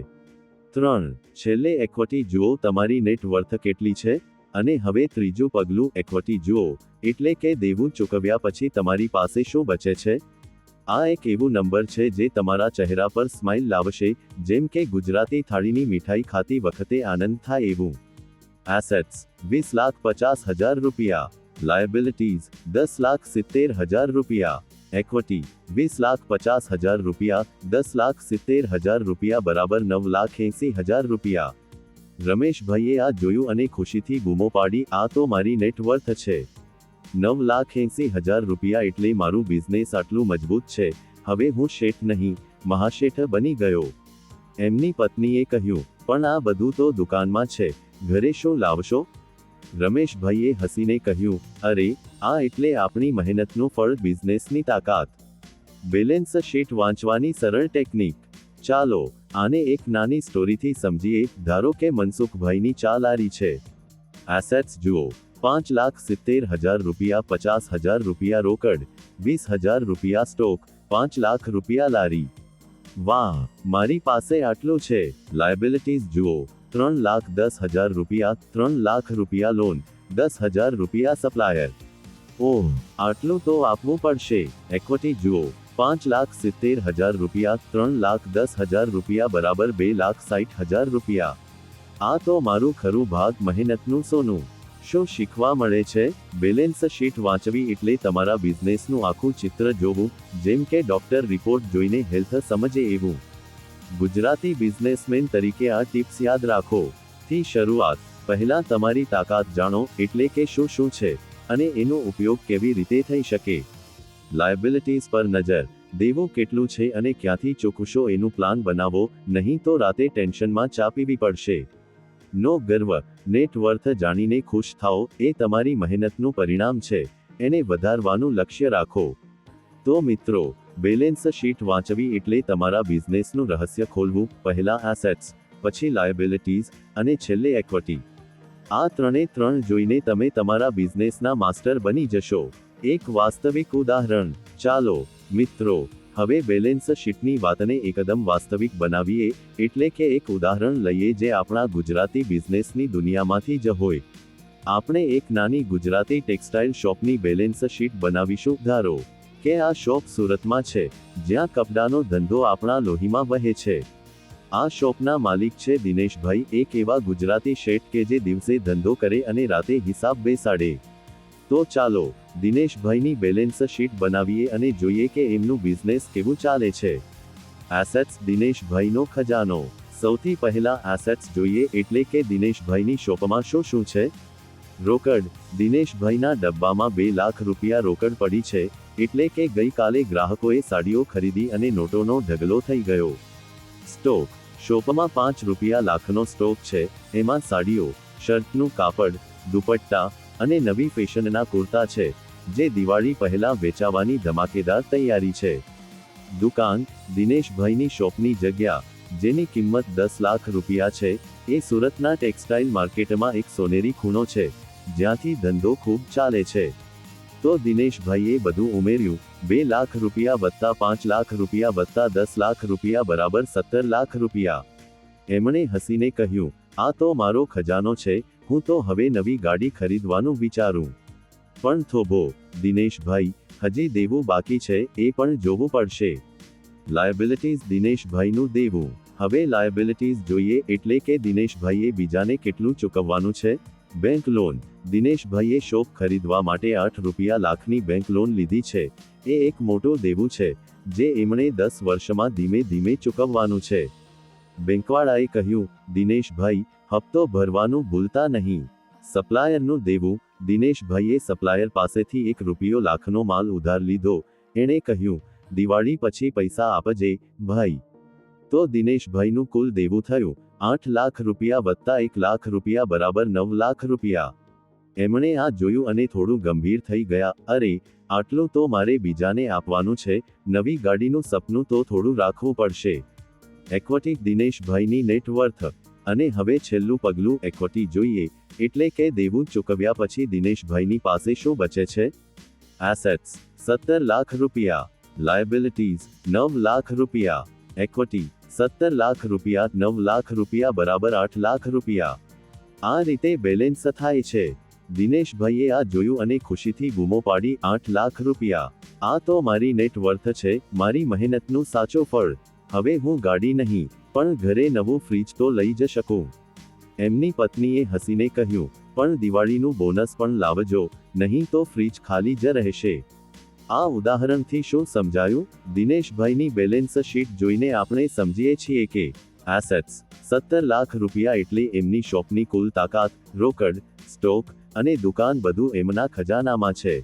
[SPEAKER 1] 3. છેલ્લે ઇક્વિટી જુઓ. તમારી નેટ વર્થ કેટલી છે? અને હવે ત્રીજું પગલું, ઇક્વિટી જુઓ, એટલે કે દેવું ચૂકવ્યા પછી તમારી પાસે શું બચે છે. આ એક એવું નંબર છે જે તમારા ચહેરા પર સ્માઇલ લાવશે, જેમ કે ગુજરાતી થાળીની મીઠાઈ ખાતી વખતે આનંદ થાય એવું. એસેટ્સ 20,50,000 રૂપિયા. લાયબિલિટીઝ 10,70,000 રૂપિયા. ઇક્વિટી 20,50,000 રૂપિયા. 10,70,000 રૂપિયા બરાબર 9,80,000 રૂપિયા. રમેશભાઈએ આ જોયું અને ખુશીથી બૂમો પાડી, આ તો મારી નેટ વર્થ છે. 9,80,000 રૂપિયા, એટલે મારું બિઝનેસ આટલું મજબૂત છે, હવે હું શેઠ નહીં, મહાશેઠ બની ગયો. એમની પત્નીએ કહ્યું, પણ આ બધું તો દુકાનમાં છે, ઘરે શું લાવશો? રમેશભાઈએ હસીને કહ્યું, અરે, આ એટલે આપણી મહેનતનું ફળ, બિઝનેસની તાકાત. બેલેન્સ શીટ વાંચવાની સરળ ટેકનિક. ચાલો આને એક નાની સ્ટોરીથી સમજીએ. ધારો કે મનસુખભાઈની ચા લારી છે. એસેટ્સ જુઓ. 5,70,000 રૂપિયા, 50,000 રૂપિયા રોકડ, 20,000 રૂપિયા સ્ટોક, 5 લાખ રૂપિયા લારી. વાહ, મારી પાસે આટલું છે. લાયબિલિટીઝ જુઓ. 3,10,000 રૂપિયા, 3 લાખ રૂપિયા લોન, 10,000 રૂપિયા સપ્લાયર. ઓહ, આટલું તો આપવું પડશે. ઇક્વિટી જુઓ, 5,70,000 રૂપિયા, 3,10,000 રૂપિયા બરાબર 2,60,000 રૂપિયા. આ તો મારું ખરું ભાગ મહેનતનું સોનું. શું શીખવા મળે છે? બેલેન્સ શીટ વાંચવી એટલે તમારા બિઝનેસનું આખું ચિત્ર જોવું, જેમ કે ડોક્ટર રિપોર્ટ જોઈને હેલ્થ સમજે એવું. ગુજરાતી બિઝનેસમેન તરીકે આ ટિપ્સ યાદ રાખો. થી શરૂઆત, પહેલા તમારી તાકાત જાણો, એટલે કે શું શું છે, અને એનો ઉપયોગ કેવી રીતે થઈ શકે. લાયબિલિટીઝ પર નજર, દેવું કેટલું છે અને ક્યાંથી ચૂકવશો એનું પ્લાન બનાવો, નહીં તો રાતે ટેન્શનમાં ચા પીવી પડશે. નો ગર્વ, નેટ વર્થ જાણીને ખુશ થાઓ, એ તમારી મહેનતનું પરિણામ છે, એને વધારવાનું લક્ષ્ય રાખો. તો મિત્રો, બેલેન્સ શીટ વાંચવી એટલે તમારા બિઝનેસનું રહસ્ય ખોલવું, પહેલા એસેટ્સ, પછી લાયબિલિટીઝ, અને છેલ્લે ઇક્વિટી. આ ત્રણ જોઈને તમે તમારા બિઝનેસના માસ્ટર બની જશો. એક વાસ્તવિક ઉદાહરણ, ચાલો મિત્રો, હવે બેલેન્સ શીટની વાતને એકદમ વાસ્તવિક બનાવીએ, એટલે કે એક ઉદાહરણ લઈએ જે આપણા ગુજરાતી બિઝનેસની દુનિયામાંથી જ હોય. આપણે એક નાની ગુજરાતી ટેક્સટાઇલ શોપની બેલેન્સ શીટ બનાવીશું. ધારો કે આ શોપ સુરતમાં છે, જ્યાં કપડાનો ધંધો આપણા લોહીમાં વહે છે. આ શોપના માલિક છે દિનેશભાઈ, એક એવા ગુજરાતી શેઠ કે જે દિવસે ધંધો કરે અને રાતે હિસાબ બેસાડે. તો ચાલો દિનેશભાઈની બેલેન્સ શીટ બનાવીએ અને જોઈએ કે એમનું બિઝનેસ કેવું ચાલે છે. એસેટ્સ, દિનેશભાઈનો ખજાનો. સૌથી પહેલા એસેટ્સ જોઈએ, એટલે કે દિનેશભાઈની શોપમાં શું શું છે. રોકડ, દિનેશભાઈના ડબ્બામાં 2 લાખ રૂપિયા રોકડ પડી છે, એટલે કે ગઈકાલે ગ્રાહકોએ સાડીઓ ખરીદી અને નોટોનો ઢગલો થઈ ગયો. સ્ટોક, શોપમાં 5 રૂપિયા લાખનો સ્ટોક છે, એમાં સાડીઓ, શર્ટનું કાપડ, દુપટ્ટા અને નવી ફેશનના કુર્તા છે, જે દિવાળી પહેલા વેચાવાની ધમાકેદાર તૈયારી છે. દુકાન, દિનેશભાઈની શોપની જગ્યા, જેની કિંમત 10 લાખ રૂપિયા છે, એ સુરતના ટેક્સટાઇલ માર્કેટમાં એક સોનેરી ખૂણો છે, જ્યાંથી ધંધો ખૂબ ચાલે છે. તો દિનેશભાઈએ બધું ઉમેર્યું, 2 લાખ રૂપિયા વત્તા 5 લાખ રૂપિયા વત્તા 10 લાખ રૂપિયા બરાબર 17 લાખ રૂપિયા. એમણે હસીને કહ્યું, આ તો મારો ખજાનો છે, હું તો હવે નવી ગાડી ખરીદવાનું વિચારું. પણ થોભો દિનેશભાઈ, હજી દેવું બાકી છે, એ પણ જોવું પડશે. લાયબિલિટીઝ, દિનેશભાઈનું દેવું. હવે લાયબિલિટીઝ જોઈએ, એટલે કે દિનેશભાઈએ બીજાને કેટલું ચૂકવવાનું છે. બેંક લોન, દિનેશભાઈએ શોપ ખરીદવા માટે 8 રૂપિયા લાખની બેંક લોન લીધી છે, એ એક મોટો દેવું છે, જે એમણે 10 વર્ષમાં ધીમે ધીમે ચૂકવવાનું છે. બેંકવાળાએ કહ્યું, દિનેશભાઈ, હપ્તો ભરવાનું ભૂલતા નહીં. સપ્લાયરનું દેવું, દિનેશભાઈએ સપ્લાયર પાસેથી 1 રૂપિયો લાખનો માલ ઉધાર લીધો. એણે કહ્યું, દિવાળી પછી પૈસા આપજે ભાઈ. તો દિનેશભાઈનું કુલ દેવું થયું 8 લાખ રૂપિયા વત્તા 1 લાખ રૂપિયા બરાબર 9 લાખ રૂપિયા. એમણે આ જોયું અને થોડું ગંભીર થઈ ગયા. અરે, આટલું તો મારે બીજાને આપવાનું છે, નવી ગાડીનું સપનું તો થોડું રાખવું પડશે. ઇક્વિટી, દિનેશભાઈની નેટ વર્થ. અને હવે છેલ્લું પગલું ઇક્વિટી જોઈએ, એટલે કે દેવું ચૂકવ્યા પછી દિનેશભાઈની પાસે શું બચે છે. એસેટ્સ, 17 લાખ રૂપિયા. લાયબિલિટીઝ, 9 લાખ રૂપિયા. ઇક્વિટી, 17 લાખ રૂપિયા, 9 લાખ રૂપિયા બરાબર 8 લાખ રૂપિયા. આ રીતે બેલેન્સ થાય છે. દિનેશભાઈએ આ જોયું અને ખુશીથી બૂમો પાડી, 8 લાખ રૂપિયા. આ તો મારી નેટ વર્થ છે, મારી મહેનતનું સાચો ફળ. હવે હું ગાડી નહીં, પણ ઘરે નવું ફ્રીજ તો લઈ જ શકું. એમની પત્નીએ હસીને કહ્યું, પણ દિવાળીનું બોનસ પણ લાવજો, નહીં તો ફ્રીજ ખાલી જ રહેશે. આ ઉદાહરણથી શું સમજાયું? દિનેશભાઈની બેલેન્સ શીટ જોઈને આપણે સમજીએ છીએ કે એસેટ્સ, 17 લાખ રૂપિયા એટલે એમની શોપની કુલ તાકાત, રોકડ, સ્ટોક અને દુકાન બધું એમના ખજાનામાં છે.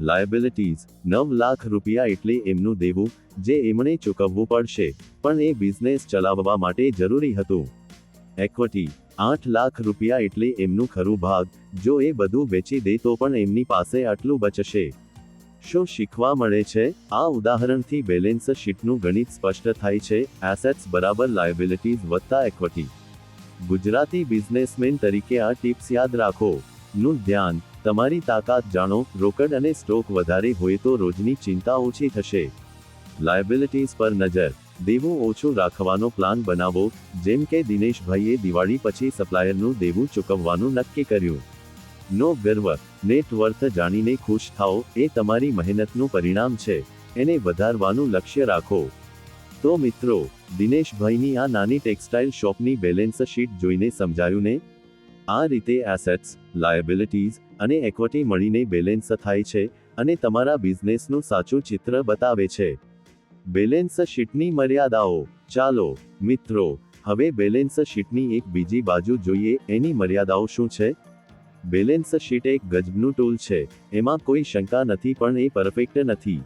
[SPEAKER 1] લાયબિલિટીઝ, 9 લાખ રૂપિયા એટલે એમનું દેવું, જે એમણે ચૂકવવું પડશે, પણ એ બિઝનેસ ચલાવવા માટે જરૂરી હતું. ઇક્વિટી, 8 લાખ રૂપિયા એટલે એમનું ખરું ભાગ, જો એ બધું વેચી દે તો પણ એમની પાસે આટલું બચશે. શું શીખવા મળે છે? આ ઉદાહરણથી બેલેન્સ શીટનું ગણિત સ્પષ્ટ થાય છે. એસેટ્સ બરાબર લાયબિલિટીઝ વત્તા ઇક્વિટી. ગુજરાતી બિઝનેસમેન તરીકે આ ટિપ્સ યાદ રાખો. નું ધ્યાન, તમારી તાકાત જાણો, રોકડ અને સ્ટોક વધારે હોય તો રોજની ચિંતા ઓછી થશે. લાયબિલિટીઝ પર નજર, દેવું ઓછું રાખવાનો પ્લાન બનાવો, જેમ કે દિનેશભાઈએ દિવાળી પછી સપ્લાયરનું દેવું ચૂકવવાનું નક્કી કર્યું. નો ગર્વ, નેટવર્થ જાણીને ખુશ થાઓ, એ તમારી મહેનતનું પરિણામ છે, એને વધારવાનું લક્ષ્ય રાખો. તો મિત્રો, દિનેશભાઈની આ નાની ટેક્સટાઇલ શોપની બેલેન્સ શીટ જોઈને સમજાયું ને? આ રીતે એસેટ્સ, લાયબિલિટીઝ અને ઇક્વિટી મળીને બેલેન્સ થાય છે અને તમારા બિઝનેસનું સાચું ચિત્ર બતાવે છે. બેલેન્સ શીટની મર્યાદાઓ. ચાલો મિત્રો, હવે બેલેન્સ શીટની એક બીજી બાજુ જોઈએ, એની મર્યાદાઓ શું છે? બેલેન્સ શીટ એક ગજબનું ટૂલ છે, એમાં કોઈ શંકા નથી, પણ એ પરફેક્ટ નથી.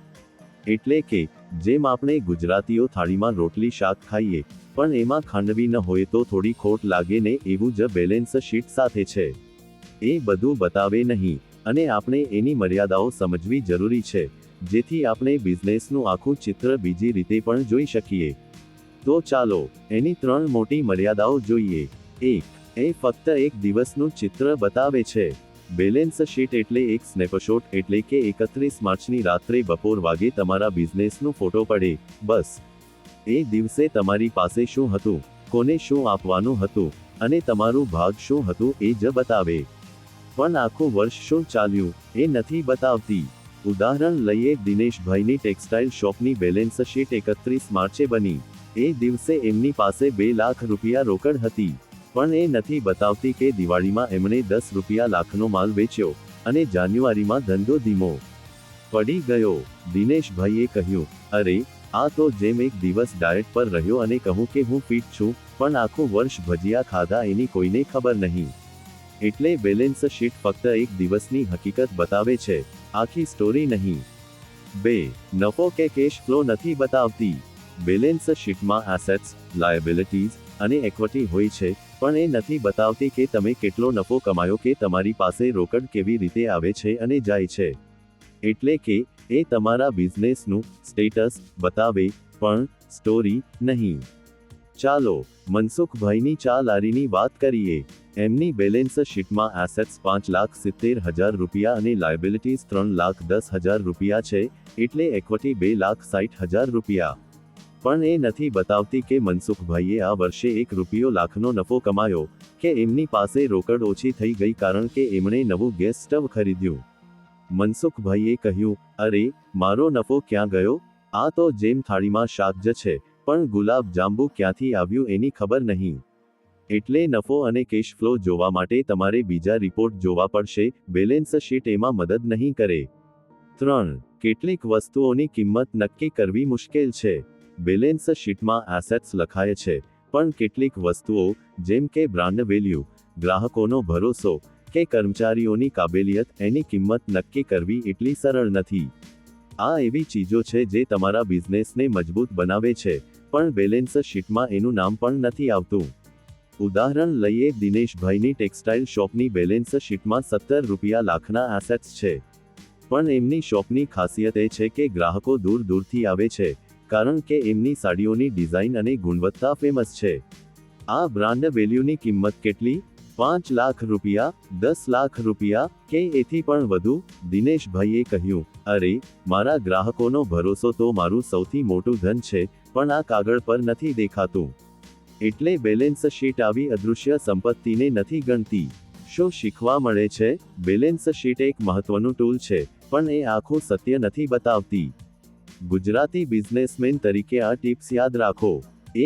[SPEAKER 1] એટલે કે જેમ આપણે ગુજરાતીઓ થાળીમાં રોટલી શાક ખાઈએ, પણ એમાં ખાંડવી ન હોય તો થોડી ખોટ લાગે ને, એવું જ બેલેન્સ શીટ સાથે છે. એ બધું બતાવે નહીં, અને આપણે એની મર્યાદાઓ સમજવી જરૂરી છે, જેથી આપણે બિઝનેસનું આખું ચિત્ર બીજી રીતે પણ જોઈ શકીએ. તો ચાલો એની 3 મોટી મર્યાદાઓ જોઈએ. 1. એ ફક્ત એક દિવસનું ચિત્ર બતાવે છે. બેલેન્સ શીટ એટલે એક સ્નેપશોટ, એટલે કે 31 માર્ચની રાત્રે બપોર વાગે તમારા બિઝનેસનું ફોટો પડે, બસ. એ દિવસે તમારી પાસે શું હતું, કોને શું આપવાનું હતું, અને તમારું ભાગ શું હતું એ જ બતાવે. પણ આખું વર્ષ શું ચાલ્યું, એ નથી બતાવતી. ઉદાહરણ લઈએ, દિનેશભાઈની ટેક્સટાઇલ શોપની બેલેન્સ શીટ 31 માર્ચે બની. એ દિવસે એમની પાસે 2 લાખ રૂપિયા રોકડ હતી, પણ એ નથી બતાવતી કે દિવાળીમાં એમણે 10 રૂપિયા લાખનો માલ વેચ્યો, અને જાન્યુઆરીમાં ધંધો ધીમો પડી ગયો. દિનેશભાઈએ કહ્યું, અરે, આ તો જેમ એક દિવસ ડાયટ પર રહ્યો અને કહું કે હું ફિટ છું, પણ આખું વર્ષ ભજીયા ખાધા એની કોઈને ખબર નહીં. એટલે બેલેન્સ શીટ ફક્ત એક દિવસની હકીકત બતાવે છે, આખી સ્ટોરી નહીં. 2. નફો કે કેશ ફ્લો નથી બતાવતી. બેલેન્સ શીટમાં એસેટ્સ, લાયબિલિટીઝ અને ઇક્વિટી હોય છે, પણ એ નથી બતાવતી કે તમે કેટલો નફો કમાયો કે તમારી પાસે રોકડ કેવી રીતે આવે છે અને જાય છે. એટલે કે એ તમારા બિઝનેસનું સ્ટેટસ બતાવે, પણ સ્ટોરી નહીં. ચાલો મનસુખભાઈની ચા લારીની વાત કરીએ. એમની બેલેન્સ શીટમાં એસેટ્સ 5,70,000 રૂપિયા અને લાયબિલિટીઝ 3,10,000 રૂપિયા છે, એટલે ઇક્વિટી 2,60,000 રૂપિયા. પણ એ નથી બતાવતી કે મનસુખભાઈએ આ વર્ષે 1 રૂપિયો લાખનો નફો કમાયો, કે એમની પાસે રોકડ ઓછી થઈ ગઈ કારણ કે એમણે નવું ગેસ સ્ટવ ખરીદ્યું. મનસુખભાઈએ કહ્યું, અરે, મારો નફો ક્યાં ગયો? આ તો જેમ થાળીમાં શાક જ છે, પણ ગુલાબ જાંબુ ક્યાંથી આવ્યું એની ખબર નહીં. એટલે નફો અને કેશ ફ્લો જોવા માટે તમારે બીજા રિપોર્ટ જોવા પડશે, બેલેન્સ શીટ એમાં મદદ નહીં કરે. 3. કેટલીક વસ્તુઓની કિંમત નક્કી કરવી મુશ્કેલ છે. બેલેન્સ શીટમાં એસેટ્સ લખાય છે, પણ કેટલીક વસ્તુઓ, જેમ કે બ્રાન્ડ વેલ્યુ, ગ્રાહકોનો ભરોસો કે કર્મચારીઓની કાબેલિયત, એની કિંમત નક્કી કરવી એટલી સરળ નથી. આ એવી ચીજો છે જે તમારા બિઝનેસને મજબૂત બનાવે છે, પણ બેલેન્સ શીટમાં એનું નામ પણ નથી આવતું. ઉદાહરણ લઈએ, દિનેશભાઈની ટેક્સટાઇલ શોપની બેલેન્સ શીટમાં 17 રૂપિયા લાખના એસેટ્સ છે. પણ એમની શોપની ખાસિયત એ છે કે ગ્રાહકો દૂર દૂરથી આવે છે, કારણ કે એમની સાડીઓની ડિઝાઇન અને ગુણવત્તા ફેમસ છે. આ બ્રાન્ડ વેલ્યુની કિંમત કેટલી? 5 લાખ રૂપિયા, 10 લાખ રૂપિયા, કે એથી પણ વધુ? દિનેશભાઈએ કહ્યું, અરે, મારા ગ્રાહકોનો ભરોસો તો મારું સૌથી મોટું ધન છે, પણ આ કાગળ પર નથી દેખાતું. એટલે બેલેન્સ શીટ આવી અદૃશ્ય સંપત્તિને નથી ગણતી. શું શીખવા મળે છે? બેલેન્સ શીટ એક મહત્વનું ટૂલ છે, પણ એ આખું સત્ય નથી બતાવતી. ગુજરાતી બિઝનેસમેન તરીકે આ ટિપ્સ યાદ રાખો.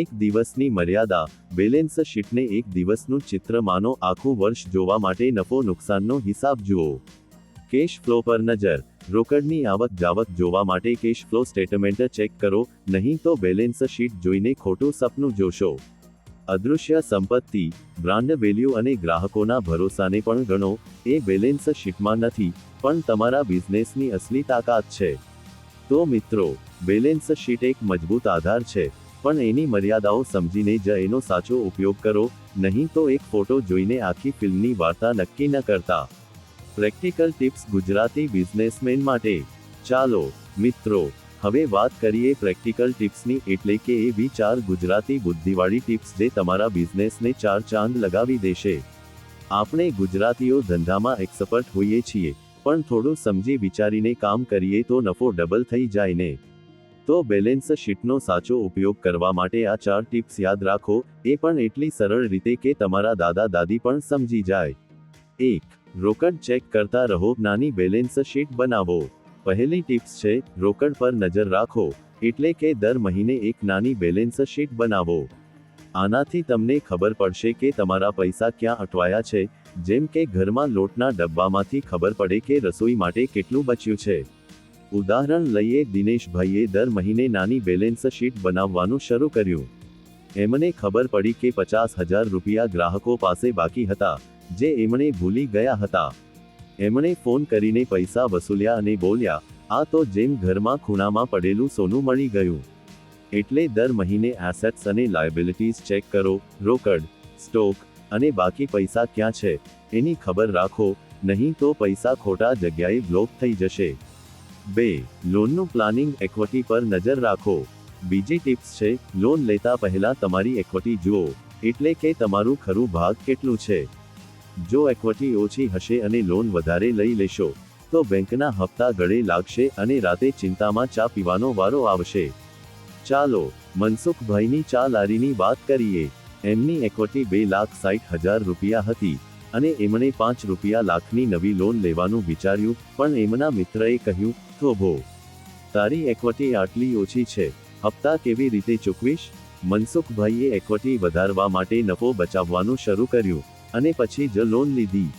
[SPEAKER 1] 1 દિવસની મર્યાદા. બેલેન્સ શીટને એક દિવસનું ચિત્ર માનો, આખું વર્ષ જોવા માટે નફો નુકસાનનો હિસાબ જુઓ. કેશ ફ્લો પર નજર. રોકડની આવક જાવક જોવા માટે કેશ ફ્લો સ્ટેટમેન્ટ ચેક કરો, નહીં તો બેલેન્સ શીટ જોઈને ખોટું સપનું જોશો. અદૃશ્ય સંપત્તિ, બ્રાન્ડ વેલ્યુ અને ગ્રાહકોના ભરોસાને પણ ગણો. એ બેલેન્સ શીટમાં નથી, પણ તમારા બિઝનેસની અસલી તાકાત છે. તો મિત્રો, બેલેન્સ શીટ એક મજબૂત આધાર છે, પણ એની મર્યાદાઓ સમજીને જ એનો સાચો ઉપયોગ કરો, નહીં તો એક ફોટો જોઈને આખી ફિલ્મની વાર્તા નક્કી ન કરતા. પ્રેક્ટિકલ ટિપ્સ ગુજરાતી બિઝનેસમેન માટે. ચાલો મિત્રો, હવે વાત કરીએ પ્રેક્ટિકલ ટિપ્સની, એટલે કે એવી 4 ગુજરાતી બુદ્ધિવાળી ટિપ્સ જે તમારા બિઝનેસને 4 ચાંદ લગાવી દેશે. આપણે ગુજરાતીઓ ધંધામાં એક્સપર્ટ હોઈએ છીએ, પણ થોડું સમજી વિચારીને કામ કરીએ તો નફો ડબલ થઈ જાય ને. તો બેલેન્સ શીટનો સાચો ઉપયોગ કરવા માટે આ 4 ટિપ્સ યાદ રાખો, એ પણ એટલી સરળ રીતે કે તમારા દાદા દાદી પણ સમજી જાય. 1. રોકડ ચેક કરતા રહો, નાની બેલેન્સ શીટ બનાવો. પહેલી ટિપ્સ છે, રોકડ પર નજર રાખો, એટલે કે દર મહિને એક નાની બેલેન્સ શીટ બનાવો. આનાથી તમને ખબર પડશે કે તમારા પૈસા ક્યાં અટવાયા છે, જેમ કે ઘરમાં લોટના ડબ્બામાંથી ખબર પડે કે રસોઈ માટે કેટલું બચ્યું છે. ઉદાહરણ લઈએ, દિનેશભાઈએ દર મહિને નાની બેલેન્સ શીટ બનાવવાનું શરૂ કર્યું. એમને ખબર પડી કે 50,000 રૂપિયા ગ્રાહકો પાસે બાકી હતા, જે એમણે ભૂલી ગયા હતા. એમણે ફોન કરીને પૈસા વસૂલ્યા અને બોલ્યા, આ તો જેમ ઘરમાં ખૂણામાં પડેલું સોનું મળી ગયું. એટલે દર મહિને એસેટ્સ અને લાયબિલિટીઝ ચેક કરો, રોકડ, સ્ટોક અને બાકી પૈસા ક્યાં છે એની ખબર રાખો, નહીં તો પૈસા ખોટા જગ્યાએ બ્લોક થઈ જશે. 2. લોનનું પ્લાનિંગ, ઇક્વિટી પર નજર રાખો. બીજી ટિપ્સ છે, લોન લેતા પહેલા તમારી ઇક્વિટી જુઓ, એટલે કે તમારું ખરું ભાગ કેટલું છે. જો ઇક્વિટી ઓછી હશે અને લોન વધારે લઈ લેશો, તો બેંકના હપ્તા ગળે લાગશે અને રાતે ચિંતામાં ચા પીવાનો વારો આવશે. ચાલો મનસુખભાઈની ચા લારીની વાત કરીએ. એમની ઇક્વિટી 2,60,000 રૂપિયા હતી અને એમણે 5 રૂપિયા લાખની નવી લોન લેવાનું વિચાર્યું, પણ એમના મિત્રએ કહ્યું, થોભો, તારી ઇક્વિટી આટલી ઓછી છે, હપ્તા કેવી રીતે ચૂકવીશ? મનસુખભાઈએ ઇક્વિટી વધારવા માટે નફો બચાવવાનું શરૂ કર્યું અને પછી જ લોન લીધી.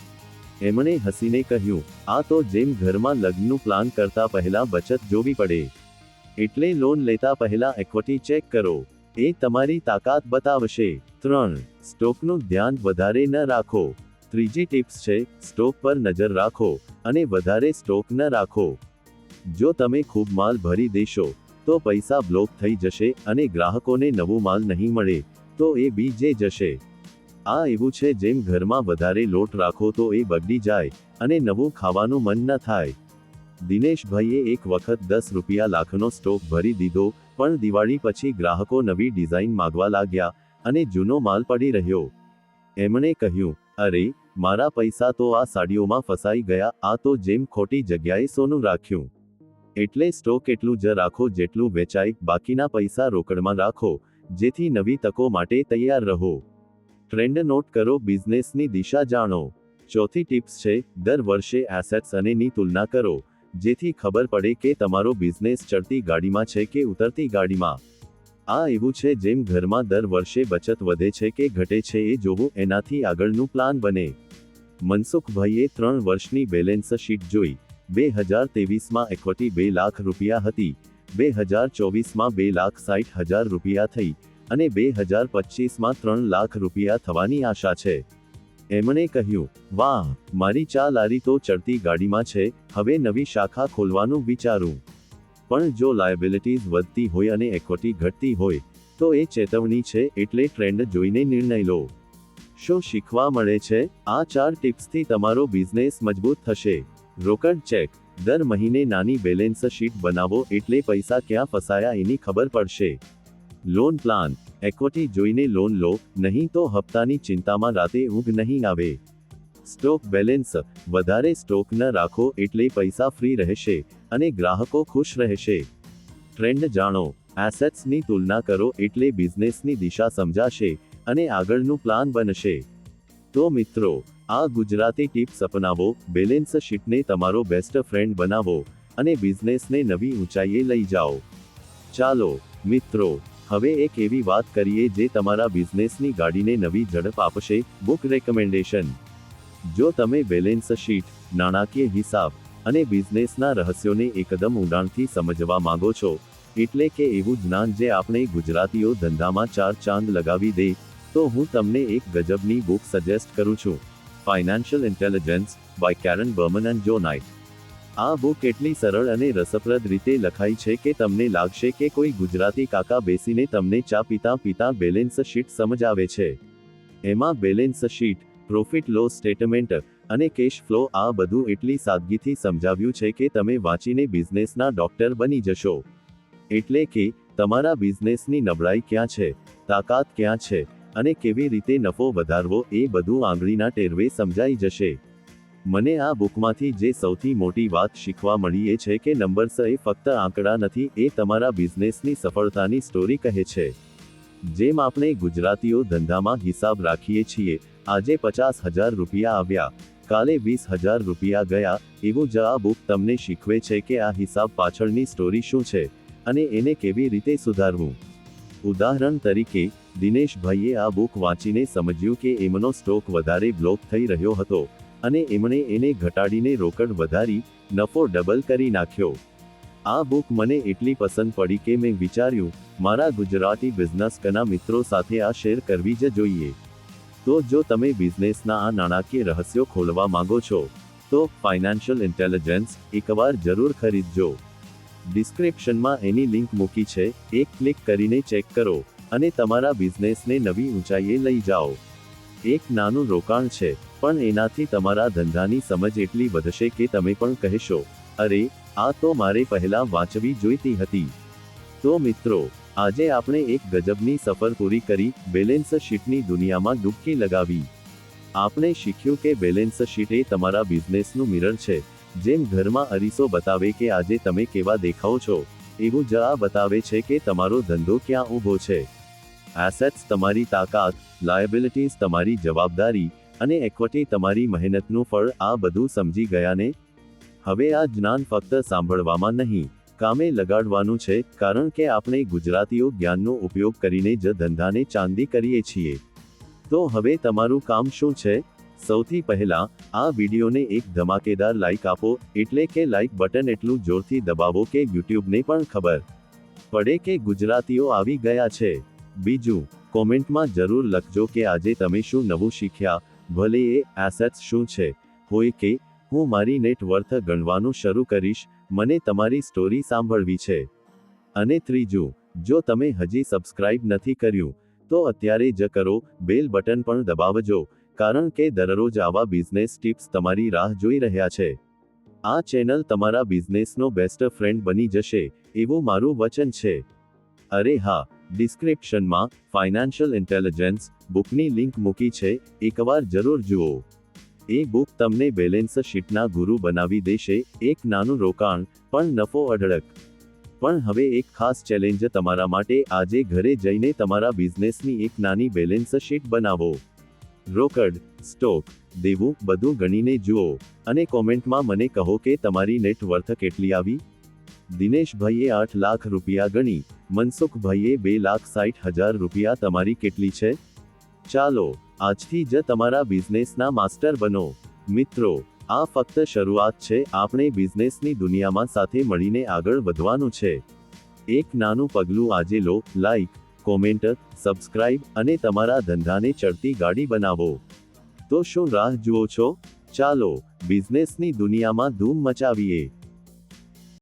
[SPEAKER 1] એમણે હસીને કહ્યું, આ તો જેમ ઘરમાં લગ્નનું પ્લાન કરતા પહેલા બચત જોવી પડે. એટલે લોન લેતા પહેલા ઇક્વિટી ચેક કરો, એ તમારી તાકાત બતાવશે. 3. સ્ટોકનું ધ્યાન વધારે ન રાખો. ત્રીજી ટિપ્સ છે, સ્ટોક પર નજર રાખો અને વધારે સ્ટોક ન રાખો. જો તમે ખૂબ માલ ભરી દેશો, તો પૈસા બ્લોક થઈ જશે અને ગ્રાહકોને નવું માલ નહીં મળે, તો એ બીજે જશે. આ એવું છે જેમ ઘરમાં વધારે લોટ રાખો તો એ બગડી જાય અને નવું ખાવાનું મન ન થાય. દિનેશભાઈએ એક વખત 10 રૂપિયા લાખનો સ્ટોક ભરી દીધો, પણ દિવાળી પછી ગ્રાહકો નવી ડિઝાઇન માંગવા લાગ્યા અને જૂનો માલ પડી રહ્યો. એમણે કહ્યું, અરે, મારા પૈસા તો આ સાડીઓમાં ફસાઈ ગયા, આ તો જેમ ખોટી જગ્યાએ સોનું રાખ્યું. એટલે સ્ટોક એટલું જ રાખો જેટલું વેચાય, બાકીના પૈસા રોકડમાં રાખો, જેથી નવી તકો માટે તૈયાર રહો. ટ્રેન્ડ નોટ કરો, બિઝનેસની દિશા જાણો. ચોથી ટિપ્સ છે, દર વર્ષે એસેટ્સ અને ની તુલના કરો, જેથી ખબર પડે કે તમારો બિઝનેસ ચડતી ગાડીમાં છે કે ઉતરતી ગાડીમાં. આ એવું છે જેમ ઘરમાં દર વર્ષે બચત વધે છે કે ઘટે છે એ જોવું, એનાથી આગળનું પ્લાન બને. મનસુખભાઈએ 3 વર્ષની બેલેન્સ શીટ જોઈ. 2023માં ઇક્વિટી 2 લાખ રૂપિયા હતી, 2024માં 2,60,000 રૂપિયા થઈ અને 2025માં 3 લાખ રૂપિયા થવાની આશા છે. એમણે કહ્યું, વાહ, મારી ચા લારી તો ચડતી ગાડીમાં છે, હવે નવી શાખા ખોલવાનું વિચારું. પણ જો લાયબિલિટીઝ વધતી હોય અને ઇક્વિટી ઘટતી હોય, તો એ ચેતવણી છે, એટલે ટ્રેન્ડ જોઈને નિર્ણય લો. શું શીખવા મળે છે? આ 4 ટિપ્સથી તમારો બિઝનેસ મજબૂત થશે. રોકડ ચેક, દર મહિને નાની બેલેન્સ શીટ બનાવો, એટલે પૈસા ક્યાં ફસાયા એની ખબર પડશે. લોન પ્લાન, ઇક્વિટી જોઈને લોન લો, નહીં તો હપ્તાની ચિંતામાં રાતે ઊંઘ નહીં આવે. સ્ટોક બેલેન્સ, વધારે સ્ટોક ન રાખો એટલે પૈસા ફ્રી રહેશે અને ગ્રાહકો ખુશ રહેશે. ટ્રેન્ડ જાણો, એસેટ્સની તુલના કરો, એટલે બિઝનેસની દિશા સમજાશે અને આગળનું પ્લાન બનશે. તો મિત્રો, આ ગુજરાતી ટિપ્સ અપનાવો, બેલેન્સ શીટને તમારો બેસ્ટ ફ્રેન્ડ બનાવો અને બિઝનેસને નવી ઊંચાઈએ લઈ જાઓ. ચાલો મિત્રો, હવે એક એવી વાત કરીએ જે તમારા બિઝનેસની ગાડીને નવી ઝડપ આપશે, બુક રેકમેન્ડેશન. જો તમે બેલેન્સ શીટ, નાણાકીય હિસાબ અને બિઝનેસના રહસ્યોને એકદમ ઊંડાણથી સમજવા માંગો છો, એટલે કે એવું જ્ઞાન જે આપણે ગુજરાતીઓ ધંધામાં 4 ચાંદ લગાવી દે, તો હું તમને એક ગજબની બુક સજેસ્ટ કરું છું, financial intelligence by Karen Berman and Joe Knight. આ બુક એટલી સરળ અને રસપ્રદ રીતે લખાઈ છે કે તમને લાગશે કે કોઈ ગુજરાતી કાકા બેસીને તમને ચા પીતા પીતા બેલેન્સ શીટ સમજાવે છે. એમાં balance sheet, profit loss statement અને કેશ ફ્લો, આ બધું એટલી સાદગીથી સમજાવ્યું છે કે તમે વાંચીને બિઝનેસના ડોક્ટર બની જશો. એટલે કે તમારા બિઝનેસની નબળાઈ ક્યાં છે, તાકાત ક્યાં છે અને કેવી રીતે નફો વધારવો, એ બધું આંગળીના ટેરવે સમજાઈ જશે. મને આ બુકમાંથી જે સૌથી મોટી વાત શીખવા મળી એ છે કે નંબર્સ એ ફક્ત આંકડા નથી, એ તમારા બિઝનેસની સફળતાની સ્ટોરી કહે છે. જેમ આપણે ગુજરાતીઓ ધંધામાં હિસાબ રાખીએ છીએ, આજે 50,000 રૂપિયા આવ્યા, કાલે 20,000 રૂપિયા ગયા, એવું જ આ બુક તમને શીખવે છે કે આ હિસાબ પાછળની સ્ટોરી શું છે અને એને કેવી રીતે સુધારવું. ઉદાહરણ તરીકે, દિનેશભાઈએ આ બુક વાંચીને સમજ્યું કે એમનો સ્ટોક વધારે બ્લોક થઈ રહ્યો હતો અને એમણે એને ઘટાડીને રોકડ વધારી, નફો ડબલ કરી નાખ્યો. આ બુક મને એટલી પસંદ પડી કે મેં વિચાર્યું, મારા ગુજરાતી બિઝનેસના મિત્રો સાથે આ શેર કરવી જ જોઈએ. તો જો તમે બિઝનેસના આ નાણાકીય રહસ્યો ખોલવા માંગો છો, તો ફાઇનાન્શિયલ ઇન્ટેલિજન્સ એકવાર જરૂર ખરીદજો. ડિસ્ક્રિપ્શનમાં એની લિંક મૂકી છે, એક ક્લિક કરીને ચેક કરો અને તમારા બિઝનેસને નવી ઊંચાઈએ લઈ જાઓ. એક નાનું રોકાણ છે, પણ એનાથી તમારા ધંધાની સમજ એટલી વધશે કે તમે પણ કહેશો, અરે, આ તો મારે પહેલા વાંચવી જોઈતી હતી. તો મિત્રો, આજે આપણે એક ગજબની સફર પૂરી કરી, બેલેન્સ શીટની દુનિયામાં ડૂબકી લગાવી. આપણે શીખ્યું કે બેલેન્સ શીટ એ તમારા બિઝનેસનું મિરર છે. જેમ ઘરમાં અરીસો બતાવે કે આજે તમે કેવા દેખાઓ છો, એવું જ આ બતાવે છે કે તમારો ધંધો ક્યાં ઊભો છે. એસેટ્સ તમારી તાકાત, લાયબિલિટીઝ તમારી જવાબદારી અને ઇક્વિટી તમારી મહેનતનું ફળ. આ બધું સમજી ગયા ને? હવે આ જ્ઞાન ફક્ત સાંભળવામાં નહીં, કામે લગાડવાનું છે, કારણ કે આપણે ગુજરાતીઓ જ્ઞાનનો ઉપયોગ કરીને જ ધંધાને ચાંદી કરીએ છીએ. તો હવે તમારું કામ શું છે? સૌથી પહેલા, આ વિડીયોને એક ધમાકેદાર લાઈક આપો, એટલે કે લાઈક બટન એટલું જોરથી દબાવો કે યુટ્યુબને પણ ખબર પડે કે ગુજરાતીઓ આવી ગયા છે. બીજું, કોમેન્ટમાં જરૂર લખજો કે આજે તમે શું નવું શીખ્યા, ભલે એ એસેટ્સ શું છે હોય કે હું મારી નેટ વર્થ ગણવાનું શરૂ કરીશ. મને તમારી સ્ટોરી સાંભળવી છે. અને ત્રીજું, જો તમે હજી સબસ્ક્રાઇબ નથી કર્યું, તો અત્યારે જ કરો, બેલ બટન પણ દબાવજો, કારણ કે દરરોજ આવા બિઝનેસ ટિપ્સ તમારી રાહ જોઈ રહ્યા છે. આ ચેનલ તમારા બિઝનેસનો બેસ્ટ ફ્રેન્ડ બની જશે, એવું મારું વચન છે. અરે હા, ડિસ્ક્રિપ્શનમાં ફાઇનાન્શિયલ ઇન્ટેલિજન્સ બુકની લિંક મૂકી છે, એકવાર જરૂર જુઓ. એ બુક તમને બેલેન્સ શીટના ગુરુ બનાવી દેશે. એક નાનું રોકાણ, પણ નફો અઢળક. પણ હવે એક ખાસ ચેલેન્જ તમારા માટે, આજે ઘરે જઈને તમારા બિઝનેસની એક નાની બેલેન્સ શીટ બનાવો. રોકડ, સ્ટોક, દેવું બધું ગણીને જુઓ અને કોમેન્ટમાં મને કહો કે તમારી નેટ વર્થ કેટલી આવી. દિનેશભાઈએ 8 લાખ રૂપિયા ગણી, મનસુખભાઈએ 2,60,000 રૂપિયા. તમારી કેટલી છે? ચાલો, આજથી જ તમારા બિઝનેસના માસ્ટર બનો. મિત્રો, આ ફક્ત શરૂઆત છે. આપણે બિઝનેસની દુનિયામાં સાથે મળીને આગળ વધવાનું છે. એક નાનું પગલું આજે લો, લાઈક, કોમેન્ટ, સબસ્ક્રાઇબ અને તમારા ધંધાને ચડતી ગાડી બનાવો. તો શું રાહ જુઓ છો? ચાલો, બિઝનેસની દુનિયામાં ધૂમ મચાવીએ.